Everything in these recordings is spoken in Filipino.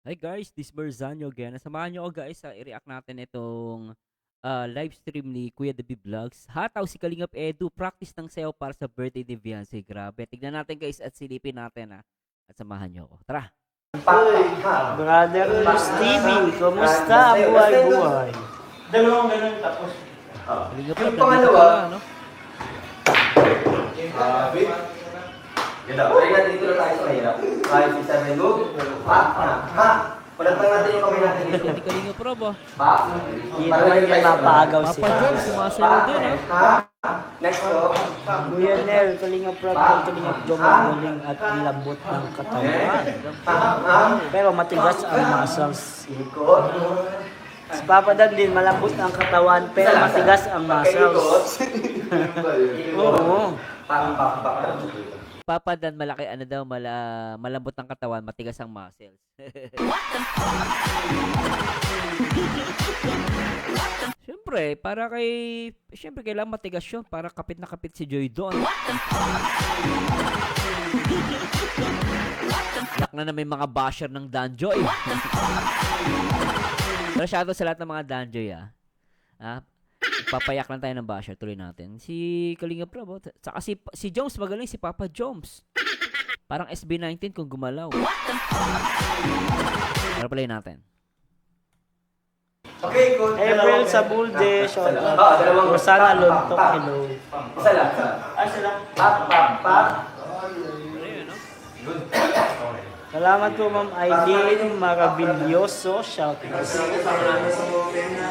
Hi guys, this Berzanyo again. Samahan nyo ako guys sa i-react natin itong live stream ni Kuya Dabi Vlogs. Hataw si Kalingap Edu, practice ng sayaw para sa birthday ni Viancy. Grabe. Tignan natin guys at silipin natin ha. At samahan nyo ako. Tara! Brother Luz TV, kumusta ang buhay-buhay? Dalawang ganun tapos. Kalingap Yung Edu, pangalawa, no? wait. Ganda. Kaya natin dito na tayo sa mahirap. 5, 6, 7, go. Ha. Palatang natin yung kamay natin dito. Hindi Kalingap Rob ah. Pa. Dito yung napagaw Papa sila. Jones, sumasayaw din Ha. Next go. Kuya Nel, Kalingap Rob, Kalingap Jom, ang galing at ang lambot ng katawan. Ha. Pero matigas ang muscles. Ikot. Si Papa Dan din, malambot ang katawan, pero matigas ang muscles. Oo. Pa. Papa Dan malaki ano daw, malambot ng katawan, matigas ang muscles. Siyempre, kailangan matigas yun para kapit na kapit si Joy doon. Yak na may mga basher ng Danjoy. Pero shoutout sa lahat ng mga Danjoy papayak lang tayo ng basher, tuloy natin. Si Kalinga Prab, saka si Jones magaling, si Papa Jones. Parang SB19 kung gumalaw. Pero play natin. Okay, go. April sa Bulde, short dalawang. Rosana Lontok, hello. Isa lang. Isa lang. Pa. Good. Salamat po Ma'am Aileen Maravilloso, shout out.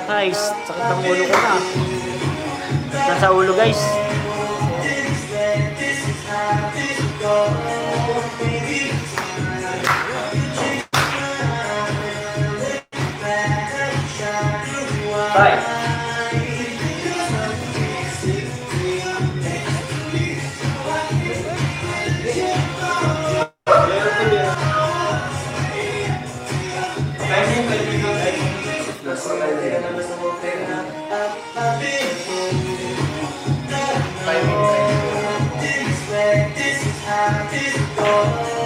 Guys, sakit ang ulo ko na. Nasa ulo guys. Bye.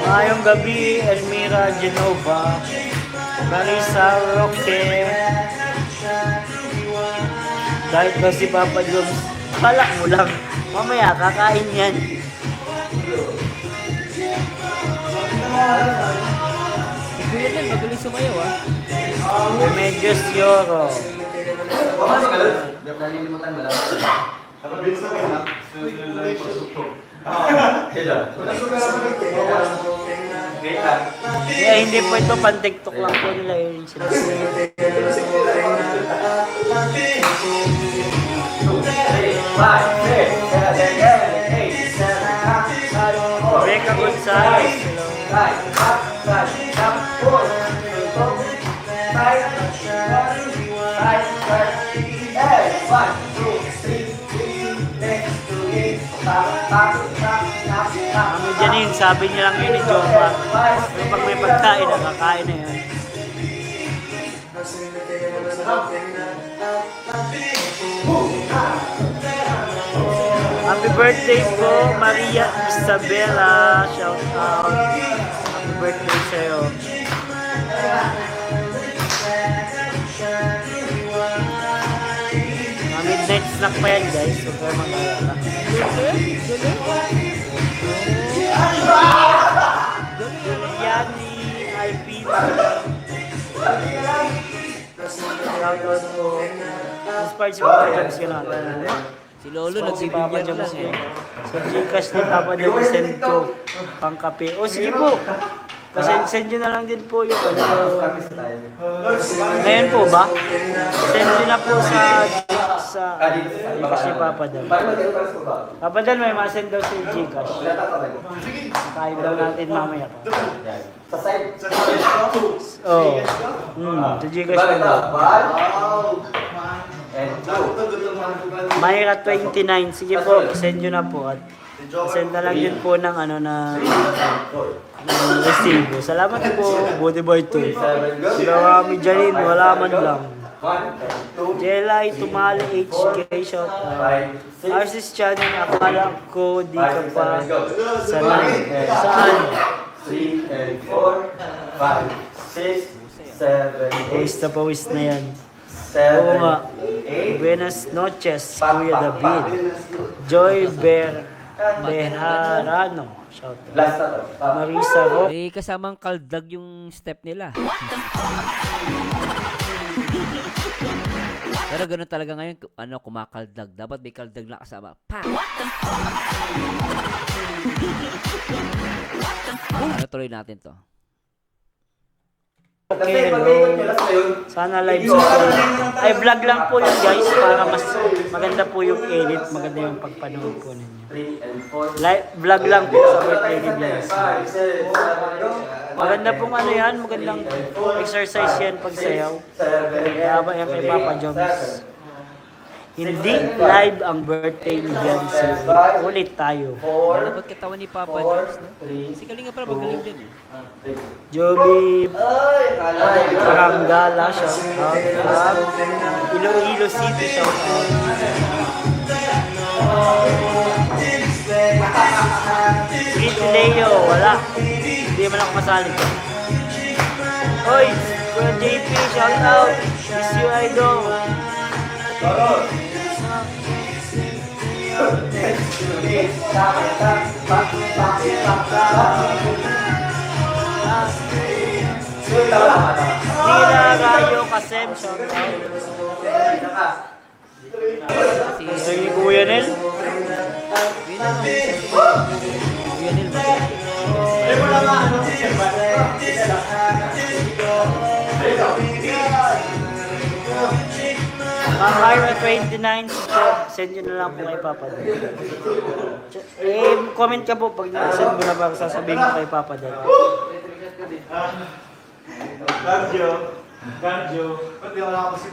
Ngayong gabi, Elmira Genova, Marisa Roque, kahit ba si Papa Jones, balak mo lang, mamaya kakain yan. Si Kuya Del, magaling sumayaw Remedios Yoro, Nalilimutan mo lang. kaya hindi po ito pan TikTok lang po nila yun sila. Rebecca Gonzalez, Mami Janine, sabi niya lang yun ni Joma. Pag may pagkain, nakakain na yan. Happy birthday po, Maria Isabela. Shout out. Happy birthday sa'yo. Midnight snack pa yan guys. Huwag kayo mag-alala. Yani, Alpina. Shout out po. Inspired si Papa Jones ka na. Si Lolo Si Papa nagbibigyan Jones lang eh. Sa Gcash ni Papa Jones, send ko pang kape. O sige po. Send nyo na lang din po yung ngayon po ba? Send nyo na po sa Gcash ni Papa Dan. Papa Dan, may masend daw sa Gcash. Kain daw natin mamaya pa. Sa side. Oh. Sa Gcash na daw. And two. Mayra 29. Sige po, send nyo na po. At send na lang din po ng resibo. Salamat po, Body Boy 2. Sila kami dyan, wala man lang. Jelay, Tumali, HK, shout out. Arsis Channel, akala ko di ka pa sanay. Saan? 3 and 4, 5, 6, 7, Pawis na pawis na yan. 7, Oo nga. 8. Buenas noches, Kuya David. Joy Bejarano. Shout out. Last na to. Marisa Ro. Eh, kasamang kaldag yung step nila. Pero ganun talaga ngayon, kumakaldag. Dapat may kaldag na kasama. Pa! Tuloy natin to. Kasi pag-ikot nyo last na yun, Sana live sa ay vlog lang po yun guys para mas maganda po yung edit, maganda yung pagpanood po ninyo. 3 and 4. Live vlog lang po sa birthday ni Blas. 5, 6, 7, go. Maganda pong ano yan, magandang exercise yan pag sayaw. 7, Kaya ba yan kay Papa Joms? Hindi live ang birthday ni Beyonce. Ulit tayo. 4, Dapat katawan ni Papa Jones, no? Si Kalinga para magaling din eh. Joby Parangala, shout out. Iloilo City, shout out. Sweet Leo, wala. Hindi man ako masali. Hoy, Kuya JP, shout out. Miss you, idol. Nila Rayo Kasem, shout out. Gusto ni Kuya Nel? Kuya Nel, magaling. Ang Hire 29, send nyo na lang po kay Papa Dad. Comment ka po pag na-send mo na ba, sasabihin ko kay Papa Dad.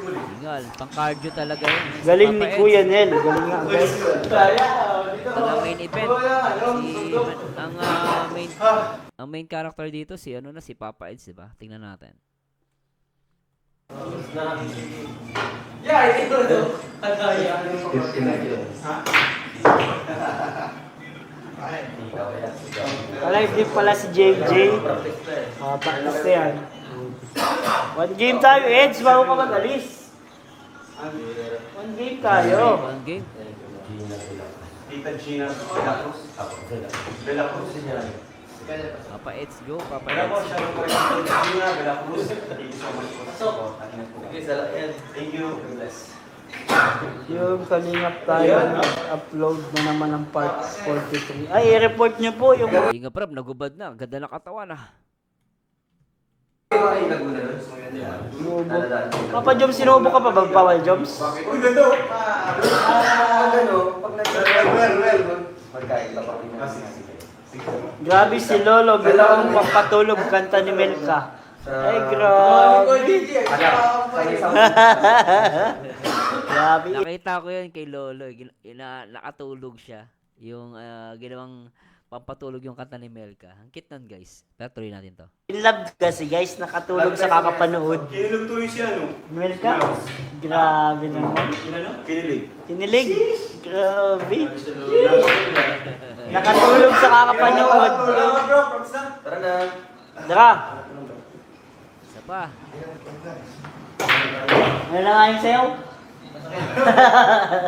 Galingal, pang cardio talaga yun. Galing ni Papa Ed, Kuya Nel, galing nga guys. ito na main event. Ang main character dito si Papa Eds, di ba? Tingnan natin. Alive din pala si JJ. Practice na yan. One game tayo, Eds, bago ka mag-alis. One game tayo. One game. Tita Gina, Bella Cruz. Bella Cruz niya. Papa Eds, go. Papa Bella Cruz, Eds. siya yung Gina, Bella Cruz. Thank you so much po. Thank you. Bless. Yung kalingap tayo, upload na naman ang part 43. Ay, i-report nyo po yung... Kalinga prab, nagubad na. Ganda ng katawan ah. Papa Joms, sinubo ka pa ba, Pawal Joms? Uy, ganda! Gano, pag magkain ka pa. Grabe si Lolo, bilang pampatulog kanta ni Melka. Ay, grabe. Grabe. Nakita ko yan kay Lolo. Nakatulog siya. Yung ginawang pampatulog yung kanta ni Melka. Ang cute nun guys. Pero tuloy natin to. In love kasi guys, nakatulog sa kakapanood. Kinilig tuloy siya, no? Melka? Grabe naman. Kinilig. Kinilig. Grabe. Nakatulog sa kakapanood. Tara na. Dara. Isa pa. Ano na nga yung sayaw?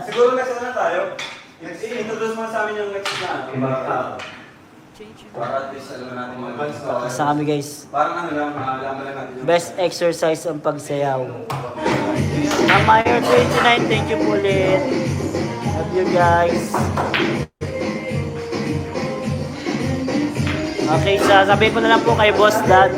Siguro next na tayo. I-introduce mo sa amin yung next na. Para at least alam natin yung advance to. Basta kami guys. Parang ano lang, maalaman lang natin yung... Best exercise ang pagsayaw. Ang Mayor 29, thank you po ulit. Love you guys. Okay, sasabihin ko na lang po kay Boss Dad.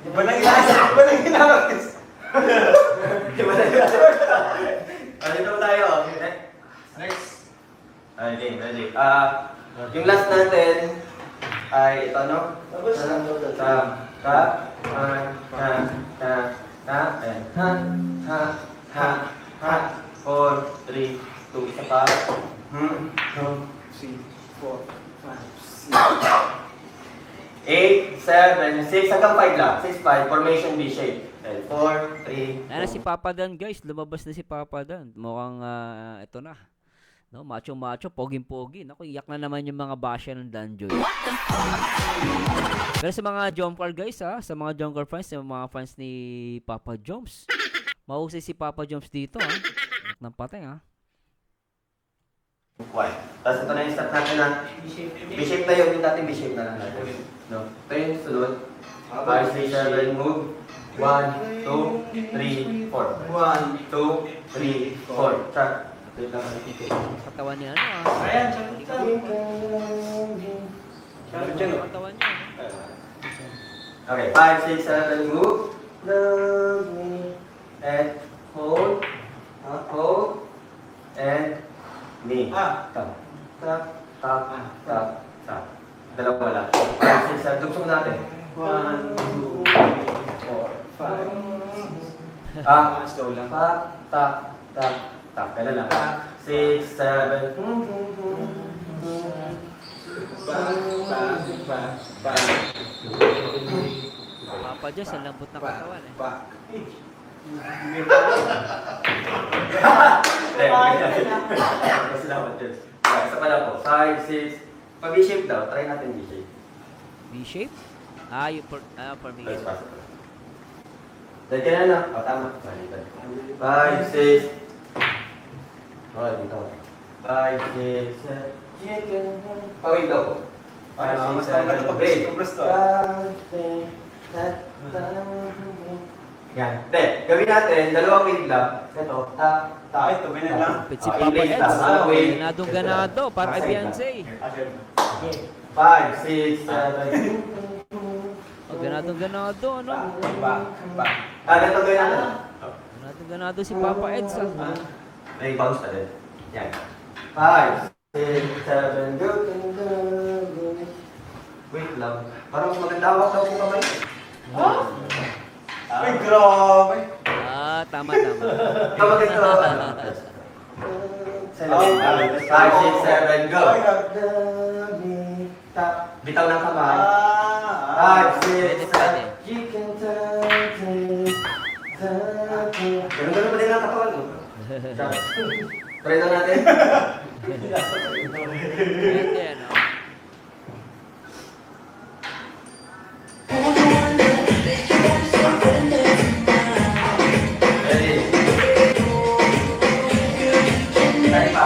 Iba nang ginagawa. Dito tayo. Next. Okay, ready. Yung last natin ay ito, no? Ha, 4, 3, 2, isa pa. 3, 4, 5, 8, 7, 6, hanggang 5 lang. 6, 5, formation V shape. And 4, 3, Ayan na si Papa Dan, guys. Lumabas na si Papa Dan. Mukhang ito na. No, macho-macho, poging-pogi. Naku, iyak na naman yung mga basya ng Danjoy. Pero sa mga Jomcar guys sa mga Jomcar fans, sa mga fans ni Papa Joms. Mahusay si Papa Joms dito Iyak ng patay Y. Tapos ito na yung start natin na B-shape na yun natin, B-shape na lang natin. No? Ito yung sunod. 5, 6, 7, move. 1, 2, 3, 4. 1, 2, 3, 4. Chart. Wait lang. Katawan niya Ayan, Katawan niya. Okay, 5, 6, 7, move. Love me. And hold. Hold. And me. Tap. Tap. Tap. Tap. Tap. Dalawa lang. 5, 6, 7. Tugsong natin. 1, 2, 3, 4, 5. slow lang. Tap. Tap. Tap. Tap. Kailan lang. 6, 7. Papa Joms, ang lambot na katawan Salamat, Diyos. Isa pa lang po. 5, 6. Pag B-shape daw, try natin B-shape. V-shape? Yung formation. Let's pass it. Dahil kaya na. Tama. 5, 6. Dito. 5, 6, 7. Pawin daw po. 5, 6, 7. Okay. Yan. Hindi. Gawin natin, dalawang wave lang. Ito. Ito, ganyan lang. Kapit si Papa Eds. Ganadong ganado. Para kay Beyonce. 5, 6, 7. Ganadong ganado, Ganito gawin natin. Ganadong ganado si Papa Eds, May bounce na din. Yan. 5, 6, 7, go. Wait lang. Parang mas maganda hawak daw po kamay. Ay, grabe. Tama. Kapag ito. 5, 6, 7, go. Bitaw ng kamay. 5, 6, 7. You can touch me. Ganun pa din ang katawan mo. Try na natin. Pwede, Ready? Try pa.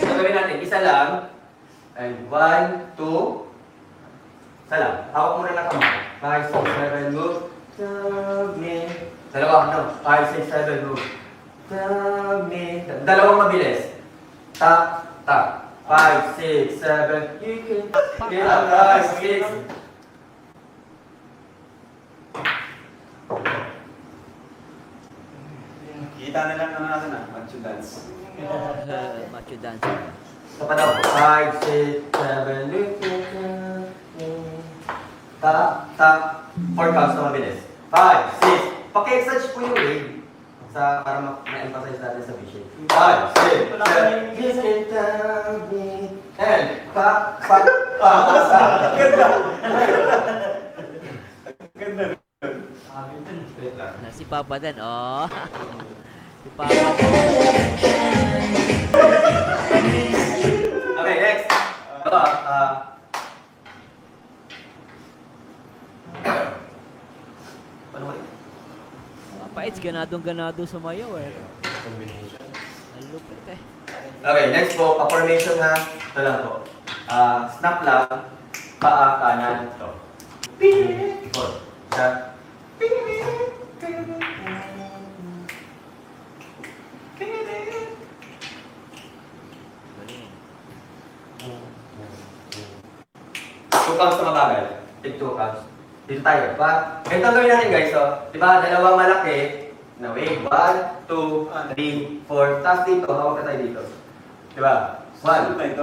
So, gawin natin. Isa lang. And 1, 2. Isa lang. Hawak muna ng kamay. 5, 6, 7, move. Love me. Dalawa, no? 5, 6, 7, move. Love me. Dalawang mabilis. Tap, tap. 5, 6, 7. You can. 5, 6. Kita na lang natin Macho dance. Macho dancer. Ito pa daw. 5, 6, 7. You can. Tap, tap. 4 counts na mabilis. 5, 6. Paki-exercise po yung wave. Para ma-emphasize natin sa vision. 5, 6, 7. You can tell me. And, pa, pa, pa, pa. Ganda. Ganda. Wait lang. Si Papa Dan, Si Papa Dan. Okay, next. Ito, Paano ba? Papa Eds, ganadong ganado sa mayaw Ang lupit Okay, next po, pa-formation na. Ito lang po. Snap lang. Paa, kanan. Ito. Ikot. Isa. Galing. 2 counts na mabagal. Take 2 counts. Dito tayo. Ito gawin natin guys. Diba, dalawang malaki na wave. 1, 2, 3, 4. Tapos dito, hawak na tayo dito. Diba? 1, 2,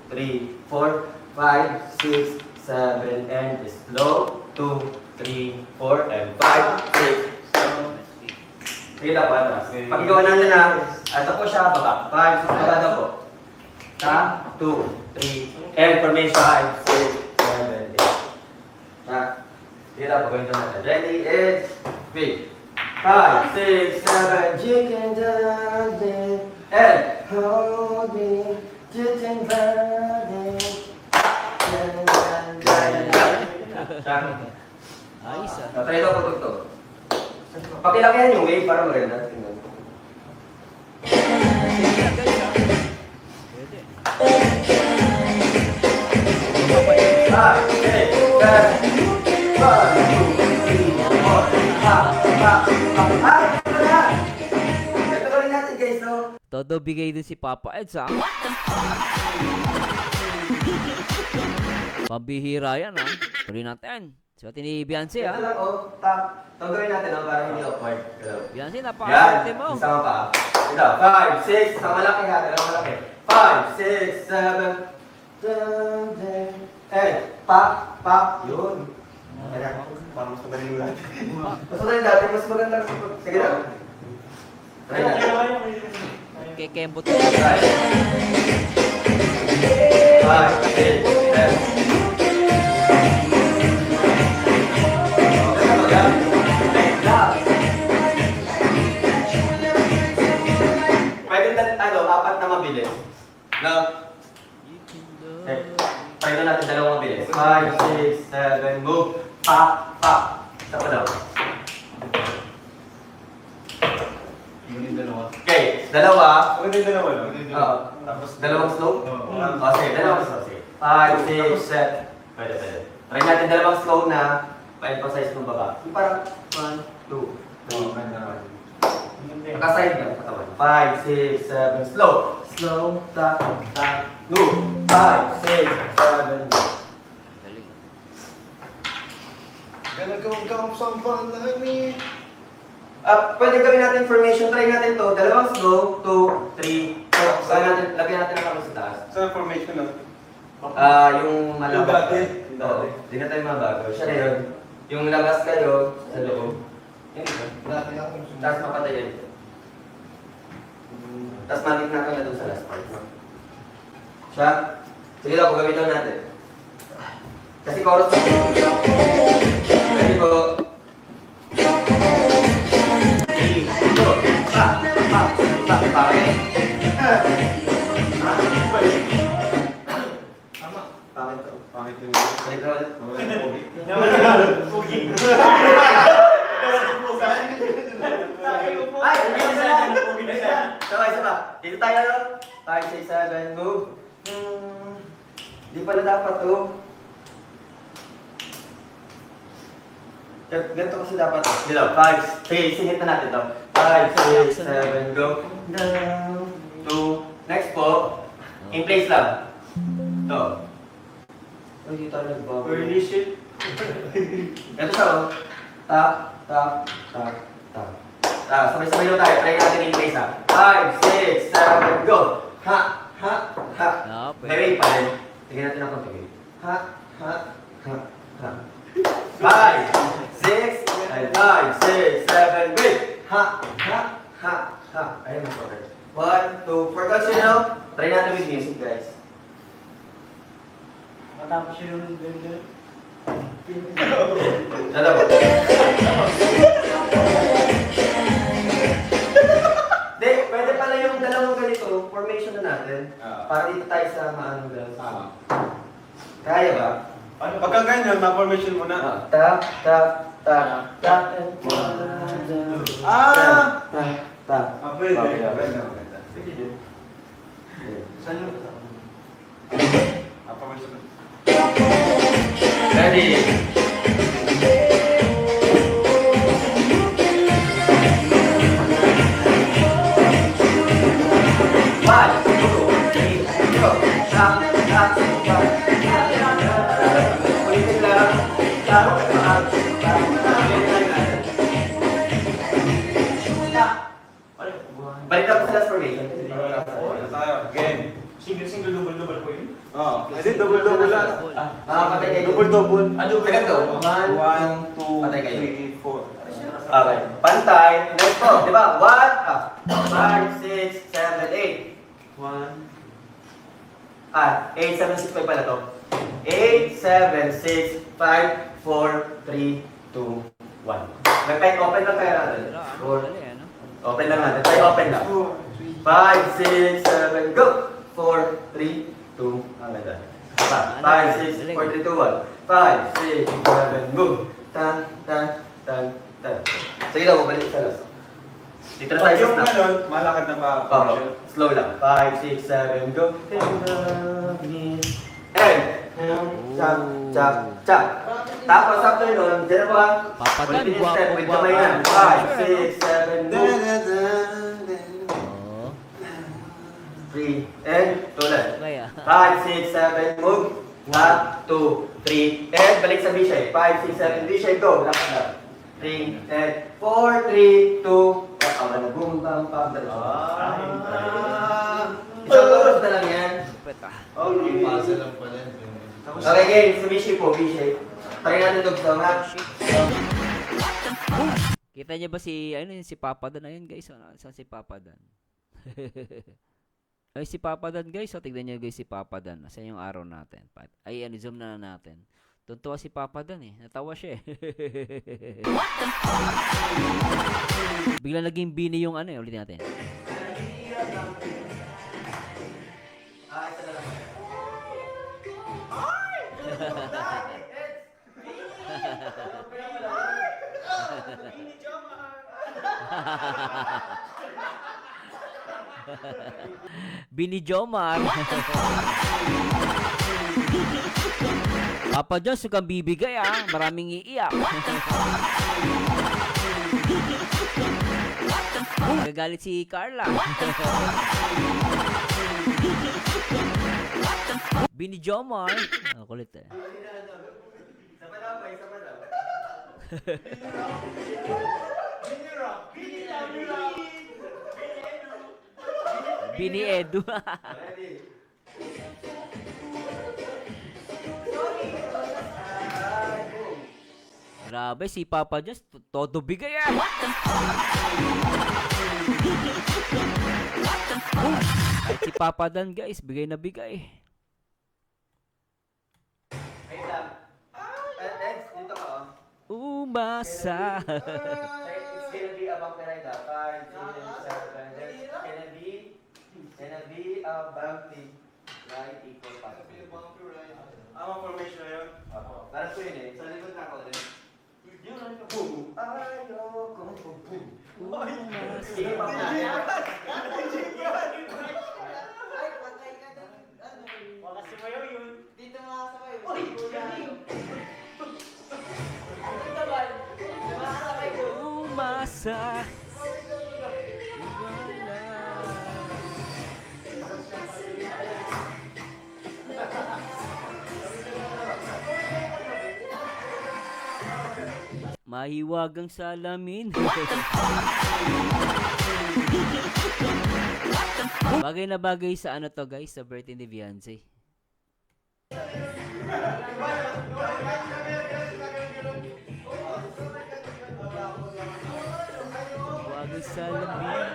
3, 4, 5, 6, 7, and slow. 2, 3, 4, and 5, 6, 7. Kita po, atras. Pag-igawa natin na, ito po siya, baba. 5, 6, baba daw po. 2, 3, and formation 5, 6, 7, 8. Ha? Sige lang, pagawin ko natin. Ready, and wait. 5, 6, 7, chicken dancing, and holding, chicken dancing. Ayos ah. Try ito ko ito. Pakilakihan yung wave para maganda. Tingnan. Pwede. 5, 6, 7, 5, 2, 3, 4, 5, 5, 5. Ito rin natin guys, no? Todo bigay din si Papa Eds ah. Pambihira yan ah. Tuloy natin. Suotin ni Beyonce Ito ah. lang, oh. Tap. Ito gawin natin, no? Para hindi awkward. Beyonce, Yan. napakaswerte mo. Isama pa. Ito. 5, 6. Sa malaki ha. Dalawang malaki. 5, 6, 7. Dun, dun. Eh. Pa. Pa. Yun. Kaya. Parang mas magaling mo natin. Mas magaling dati. Mas maganda. Sige na. Try na. Kay Kembot. 5, 6, 7. Pwede na, apat na mabilis. Na, try na natin dalawang mabilis. 5, 6, 7, move. Pa, pa. Isa pa daw. Okay, dalawa. Tapos dalawang slow? O, sige, dalawang slow. 5, 6, 7. Pwede. Try natin dalawang slow na pa-emphasize ng baba. Yung parang 1, 2, 3. Nakaside lang katawan. 5, 6, 7, slow. Slow, tap, tap, move. 5, 6, 7, move. Pwede gawin natin formation. Try natin to. Dalawang slow. 2, 3, 4. Lagyan natin ang kamay sa taas. Sa formation na. Yung malabas. Yung dati. Oo. Hindi na tayo mabago. Siya na yun. Yung labas kayo sa loob. Yun ito. Tapos mapatay yan ito. Tapos malit na ka na doon sa last part. No? Siya. Sige lang, gawin lang natin. Kasi chorus na. Ready po. 3, 2, pa, pa, pa, pa. Pangit to. Pangit yung Balik na ulit. Ay! Isa pa. Dito tayo, no? 5, 6, 7, move. Di pala dapat to. Ganito kasi dapat to. Dito, 5, 3, singit na natin to. 5, 6, 7, go. Down, 2. Next po, in place lang. To. Ay, di tayo nagbago. early shit. Ito siya, oh. Tap, tap, tap, tap. Sabay-sabay lang tayo. Try natin in place, ha. 5, 6, 7, go! Ha, ha, ha. Ah, pwede. May wave pa rin. Tingnan natin ang konti wave. Ha, ha, ha, ha. 5, 6, 5, 6, 7, wave! Ha, ha, ha, ha. Ayun, mas okay. 1, 2, for continue. Try natin with music, guys. Matapos yung ganyan. Dalawa. Hindi, pwede pala yung dalawang ganito, formation na natin. Para dito tayo sa maano lang. Kaya ba? Pagka ganyan, ma-formation mo na. Tap, tap, tap, tap, and Ah! tap, tap. Pwede. Okay, okay. Maganda. Sige. Saan yung... formation na. Ready? One, two, three, go. Tap, tap, tap. Ulitin lang. Tap, tap, tap. Balik na po sa last formation. Tayo. Again. Single, double po yun? Oo. Kasi double lang. Patay kayo. Double. Teka to. 1, 2, Patay kayo. 3, 4. Okay. Pantay. Next po. Di ba? 1, 5, 6, 7, 8. 1. 8, 7, 6, 5 pala to. 8, 7, 6, 5, 4, 3, 2, 1. May open lang kaya natin. Ano, dali, ano? Open lang natin. Try open lang. 5, 6, 7, go! 4, 3, 2, hanggang dyan. 5, 6, 4, 3, 2, 1. 5, 6, 7, go! Tan, tan, tan, tan. Sige lang, balik sa last. Dito na tayo sa Yung snap. ganun, malakad na pa. Slow lang. 5, 6, 7, go! And, chak, chak, chak. Tapos after nun, dyan pa. Papadan, Ulitin yung guwapo, step with guwapo. kamay na. 5, 6, 7, go! Oo. 3, and tulad. Kaya. 5, 6, 7, move. 1, 2, 3, and balik sa B-shape. 5, 6, 7, B-shape, go. Lakad lang. 3, and 4, 3, 2, boom, bam, bam, bam. Isang oras na lang yan. Pwet ah. Okay. Okay, game. Sa B-shape po, B-shape. Try natin ito gusto nga. Kita niya ba si, ano yun, si Papa Dan? Ayun guys, ano, saan si Papa Dan? Ay, si Papa Dan guys, so tignan niyo guys si Papa Dan. Nasaan yung araw natin? Ay, ano, zoom na natin. Tuntua si Papa Dan eh. Natawa siya eh. Bigla naging bini yung ano eh. Ulitin natin. Isa na lang. Bini Jomar. Papa John, sukang bibigay ah. Maraming iiyak. Nagagalit si Carla. Bini Jomar. Ah, kulit eh. Isa pa daw, isa pa daw. Bini Edu. Ready? Grabe, si Papa John, todo bigay ah. Kahit si Papa Dan guys, bigay na bigay. Wait lang. Next, dito ka oh. Umasa. It's gonna be a bumpy ride ah. 5, 6, 7, it's gonna be a bumpy ride equal path. Ang formation na yun. Parang ko yun eh. Sa likod na ako din. Yun ang boom. Ayoko boom. Sige pa na. Baka sumayaw yun. Dito mga sabay. Uy! Umasa. Mahiwagang salamin. Bagay na bagay sa ano to guys, sa birthday ni Beyonce. Mahiwagang salamin.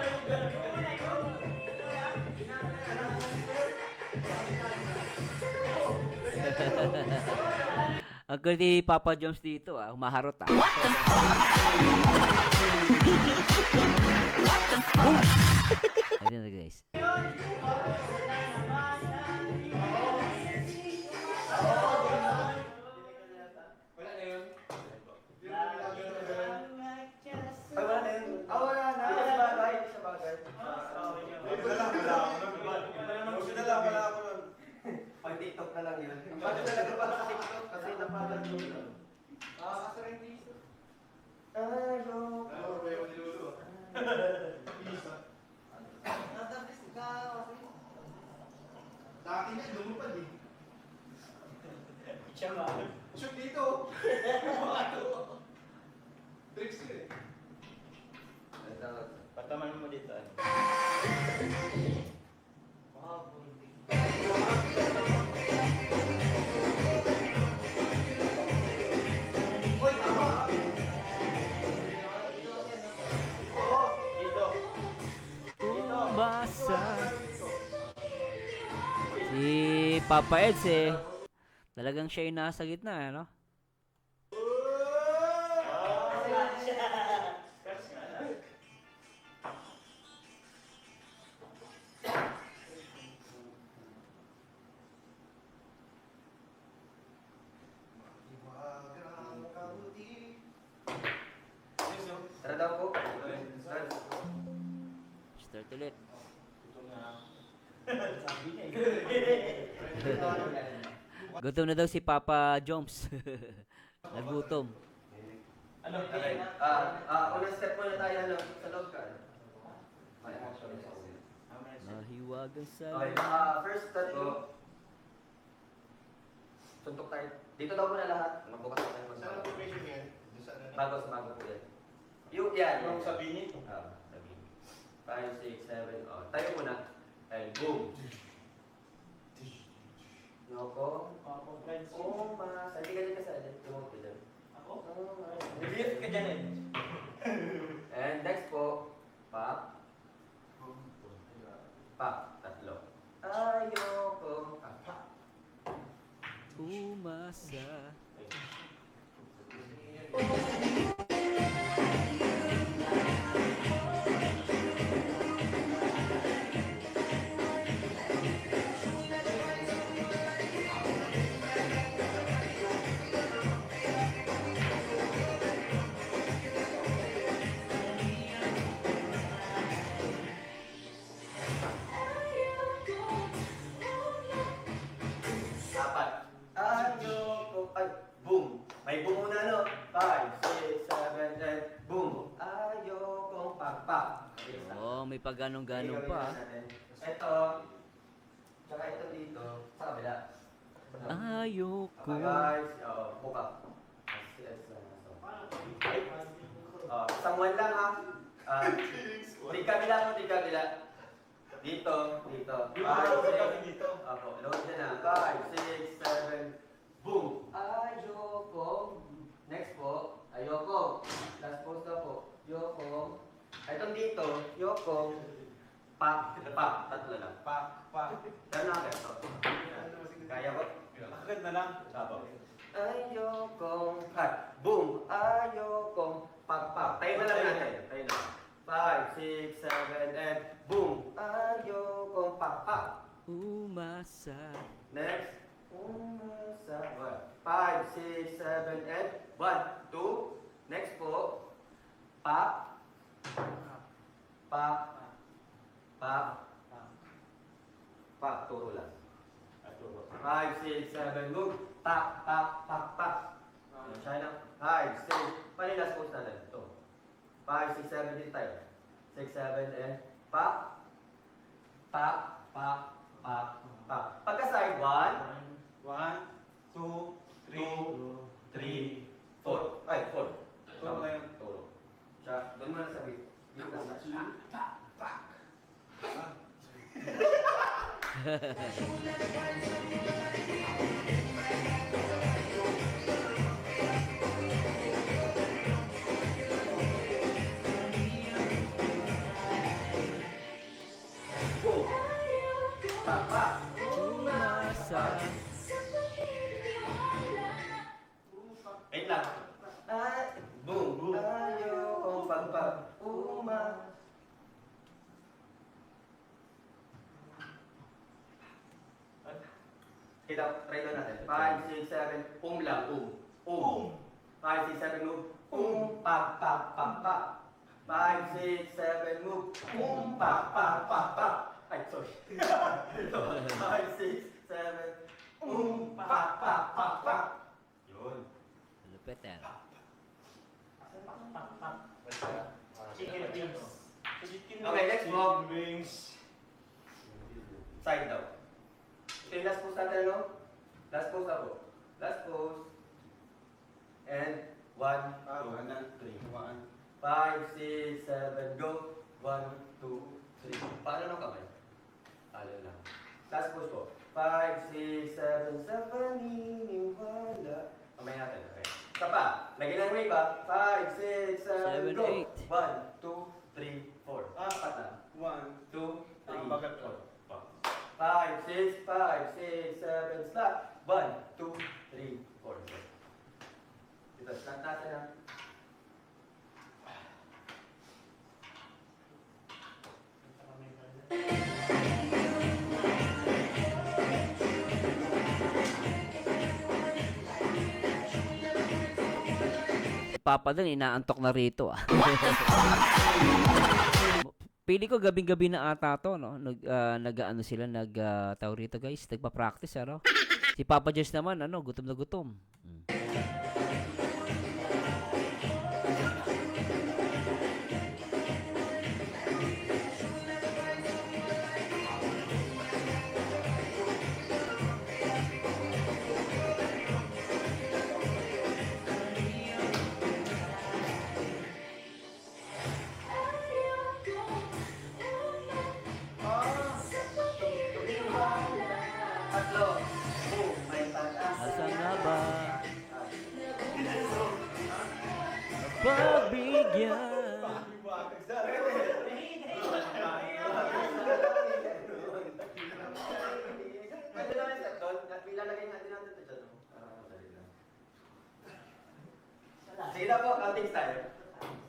Ang kulit ni Papa Jones dito ah, humaharot ah. Ayun na guys. Ay, wala na yun. Wala na. Hindi sa bagay. Hindi sa bagay. Wala ako nun. Pag TikTok na lang yun. Bakit talaga pa sa TikTok? Kasi napagod ko yun. Shoot dito. Tricks yun eh. Pataman mo dito. Umasa. Si Papa Eds eh. Talagang siya yung nasa gitna, ano? Tara daw po. Start ulit. Gutom na daw si Papa Joms. Nagutom. Ano? Okay. Unang step muna tayo sa loob ka. Mahiwagang sa... Okay, first step ko. Suntok tayo. Dito daw muna lahat. Magbukas tayo Saan ang mag location yan? bago po yan. Yung yan. Yung sabihin. Sabihin. 5, 6, 7. Tayo muna. And boom. Yoko. Oh, mas. Hindi ka dyan kasali. Tumog ka dyan. Ako? Nag-lift ka dyan eh. And next po. Pop. Pop. Tatlo. Ayoko. Pop. Umasa. Apat. Ayoko. Ay, boom. May boom muna, no? 5, 6, 7, 8. Boom. Ayokong pagpak. Oh, may pagganong-ganong pa. Ito. Tsaka ito dito. Sa kabila. Ayoko. Guys, buka. Isang one lang ha. Di kabila mo, di kabila. Dito, dito. Dito. Apo, load na na. 5, 6, 7, boom! Ayoko. Next po, ayoko. Last post na po. Yoko. Itong dito, yoko. Pak, pak, tatlo lang. Pak. Pero na ito. Kaya ko? Agad na lang. Apo. Ayokong pat. Boom! Ayokong pak, pak. Tayo na lang natin. Tayo na. 5, 6, 7, and boom! Ayokong pak, pak. Umasa. Next. Umasa. 5, 6, 7, and 1, 2. Next po. Pak. Pak. Pak. Pak. Turo lang. 5, 6, 7, move. Pak, pak, pak, pak. Siya lang. 5, 6. Paano yung last post natin? Ito. 5, 6, 7 din tayo. 6, 7, and pak. Pak, pak, pak, pak. Pagka-side, 1, 1, 2, 3. 3, 4. Ay, 4. Turo na yun. Turo. Siya, doon mo na sabi. Yung nasa. Go! Pa, pa. Umasa. Wait lang. Ay, boom. Ayokong pagpag. Kita, try doon natin. 5, 6, 7, lang, Um. 5, 6, 7, move. Pa, pa, pa, pa. 5, 6, 7, move. Pa, pa, pa, pa. Ay, sorry. 5, 6, 7, pa, pa, pa, pa. Yun. Lupit yan. Chicken wings. Okay, next po. Wings. Side daw. Ito yung last post natin, no? Last post ako. Last post. And 1, 2, 3. 5, 6, 7, go. 1, 2, 3. Paano ng kamay? Talo lang. Last post po. 5, 6, 7, sa paniniwala. Kamay natin, okay. Isa pa. Lagyan ng wave ba? 5, 6, 7, 7, go. 8. 1, 2, 3, 4. Apat na. 1, 2, 3, bagat 4. 5, 5, 6, 5, 6, 7, slot. 1, 2, 3, 4. Ito, slot natin ha. Si Papa din, inaantok na rito ah. Pili ko gabing-gabi na ata to, no? Nag-ano sila, tawag rito guys, nagpa-practice, ano? Si Papa Josh naman, ano, gutom na gutom. Tatlo. Boom. May pag-asa. Asa nga ba? Pagbigyan. Pwede naman sa doon. Ilalagay natin natin ito dyan. Madali lang. Sige na po, counting style.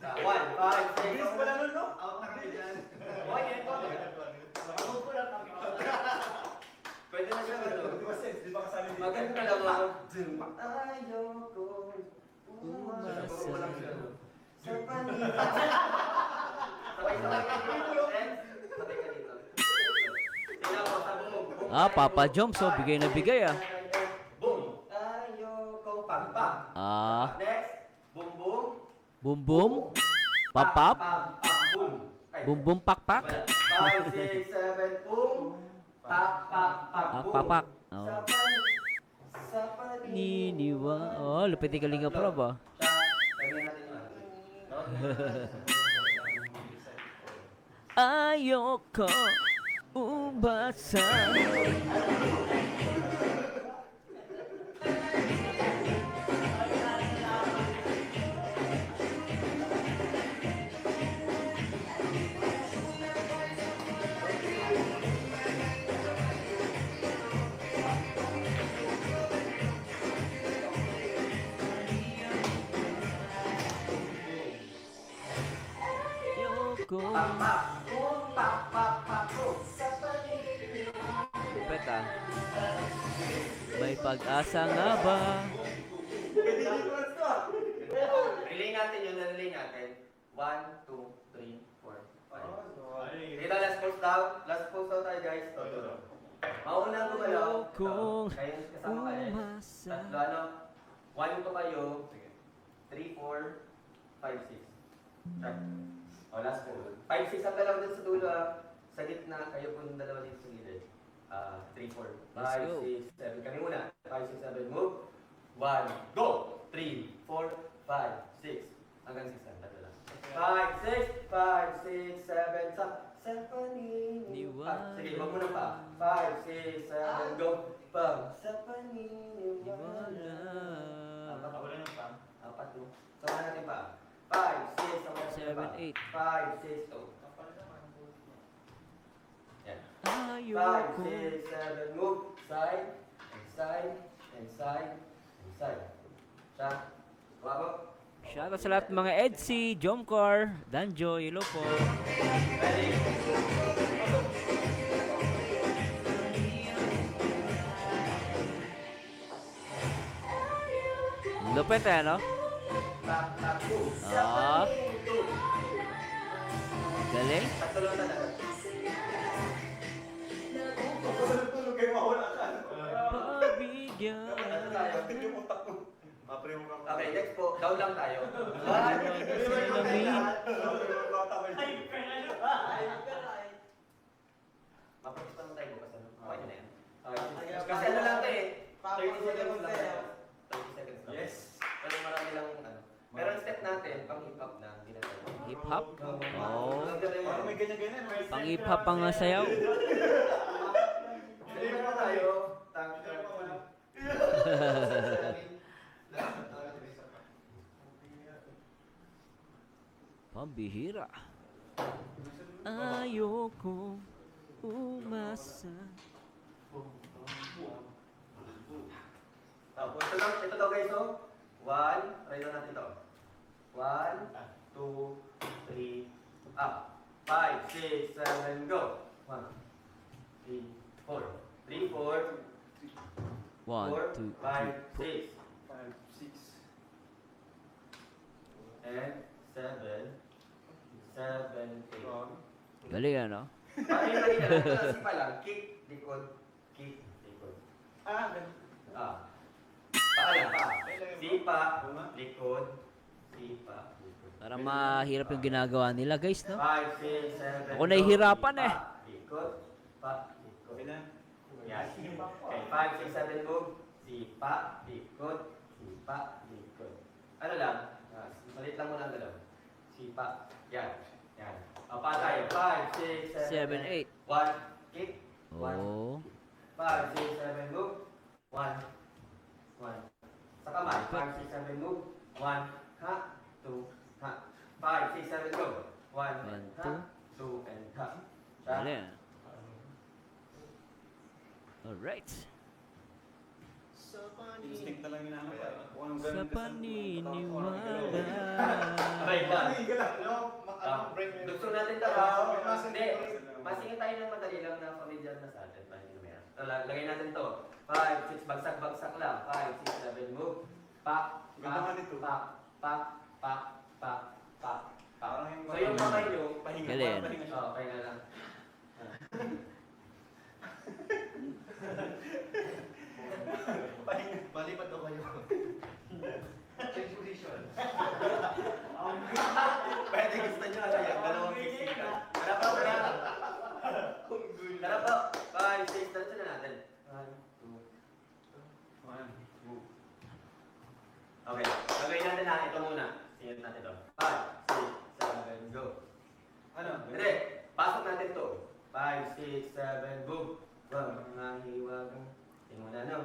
1, 5, 6. Bilis pala nun, no? Okay, yan po. Pwede na siya ano. Di ba sense? Di ba kasali dito? Maganda lang ako. Ayoko umasa. Puro lang siya. Sa panita. Sabay-sabay ka dito. Sabay ka dito. Sige po, sa bumog. Ah, Papa Joms, oh, bigay na bigay ah. Boom. Ayoko pang-pang. Ah, Next. Boom, boom. boom boom. Papap. Boom. Boom boom pak-pak. 5, 6, 7, boom. Pak, pak, pak, Ah, boom. papak. Oh. Sa Niniwa. Oh, lupit ni Kalinga Prab ah. Lagyan natin yun. No? Ayoko umasa. Ayoko. Pak, pak, boom, pak, pak, pak, boom. Sa paligid. Lupit ah. May pag-asa nga ba? Relay natin yun, relay natin. 1, 2, 3, 4, 5. Dito, last post daw. Last post daw tayo, guys. Mauna ko kayo. Kung Kayo kasama kayo. umasa. Tatlo, ano? 1 to kayo. 3, 4, 5, 6. Check. O, last post. 5, 6 ang dalawa dun sa dulo, ah. Sa gitna, kayo po yung dalawa dito sa gilid. 3, 4, Let's go. 5, 6, 7. Kami muna. 5, 6, 7, move. 1, go! 3, 4, 5, 6. Hanggang 6 lang, tatlo lang. 5, 6, 5, 6, 7, sa paniniwala. Sige, wag mo na pa. 5, 6, 7, go! Pang, sa paniniwala. Wala nang pang. Apat mo. Sama natin pa. 5, 6, 7, 8. 5, 6, oh. Yan. 5, Ayoko. 6, 7, move. Side, and side, and side, and side. Siya. Kuha Shoutout sa lahat ng mga Edsy, Jomcar, Danjo, hello po. Ready? Lupit eh, no? Tap, tap, move. Ah. Galing. Tatlo lang talaga. Tulog kayo mawala ka. Pabigyan. Tatlo tayo. Yung utak ko. Maprimo ka. Okay, next po. Down lang tayo. 1, Mapunta naman tayo bukas. Ano? Okay na yan. Kasi ano lang ito eh. 30 seconds lang. 30 seconds lang. Yes. Pero marami lang ano. Pero ang step natin, pang hip-hop na. Hindi na tayo. Hip-hop? Oh. Parang may ganyan-ganyan. Pang hip-hop ang sayaw. Hindi na tayo. Tang. Pambihira. Ayoko umasa. Tapos, ito to guys, oh. 1, try lang natin to. 1, 2, 3, up. 5, 6, 7, go. 1, 3, 4. 3, 4, 1, 4, 2, 5, 3, 6, 5, 6. and 7, 7, 8. Galing ano? Paano yung kanina lang? Ito lang, sipa lang. Kick, likod, kick, likod. Ganun. Ah. Paa lang, paa. Sipa, likod, sipa, likod. Parang mahirap yung ginagawa nila guys, no? 5, 6, 7, Ako nahihirapan eh. Likod, pa, likod. Okay na? Yan. Okay, 5, 6, 7, move. Sipa, likod, sipa, likod. Ano lang? Malit lang muna ang galaw. Sipa, yan. Yan. Pa tayo. 5, 6, 7, 7, 8. 1, kick. 1, Oh. 5, 6, 7, move. 1, 1. Sa kamay. 5, 6, 7, move. 1, ha, 2, ha. 5, 6, 7, go. 1, One, ha, 2, and ha. Galing. Alright. Instinct na lang hinahanap. Kung anong Sa ganun ka paniniwala. Aray ba? Gusto Gusto natin ito. Hindi. Masingin tayo ng madali lang na familiar na sa atin. Lagay natin to. 5, 6, bagsak-bagsak lang. 5, 6, 7, move. Pak, Ganda nga pak, nito. pak, pak, pak, pak, pak, pak. Parang yung- So yung kamay nyo, Pahinga. Galing. Parang pahinga siya. pahinga lang. Pahinga. Malipat daw kayo. Change position. Pwede gusto nyo ano yan, dalawang fixing. Wala pa, wala. Wala pa. 5, 6, diretso na natin. 1, 2, 1, 2. Okay, gagawin natin na ito muna. Singit natin ito. 5, 6, 7, go. Ano? Hindi, pasok natin ito. 5, 6, 7, boom. Wow, mga hiwagang. Tingnan mo na, no?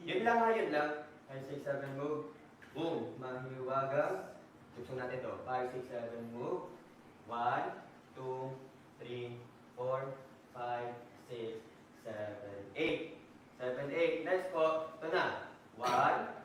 Yun lang ha, yun lang. 5, 6, 7, move. Boom, mahiwagang. Tuksong natin ito. 5, 6, 7, move. 1, 2, 3, 4, 5, 6, 7, 8. 7, 8. Next po, ito na. 1,